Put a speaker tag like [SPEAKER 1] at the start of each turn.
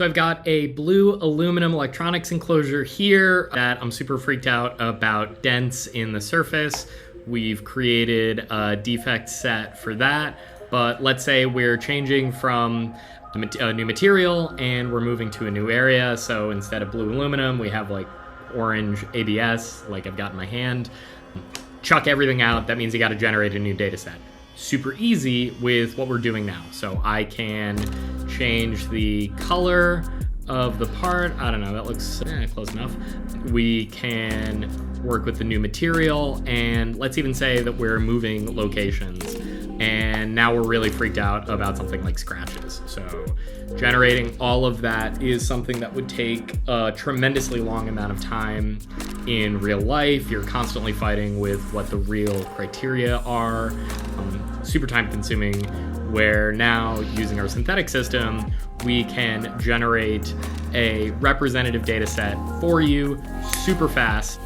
[SPEAKER 1] So I've got a blue aluminum electronics enclosure here that I'm super freaked out about dents in the surface. We've created a defect set for that, but let's say we're changing from a new material and we're moving to a new area. So instead of blue aluminum, we have like orange ABS, like I've got in my hand. Chuck everything out. That means you got to generate a new data set. Super easy with what we're doing now. So I can change the color of the part. I don't know, that looks close enough. We can work with the new material, and let's even say that we're moving locations. And now we're really freaked out about something like scratches. So generating all of that is something that would take a tremendously long amount of time in real life. You're constantly fighting with what the real criteria are. Super time consuming, where now using our synthetic system, we can generate a representative data set for you super fast.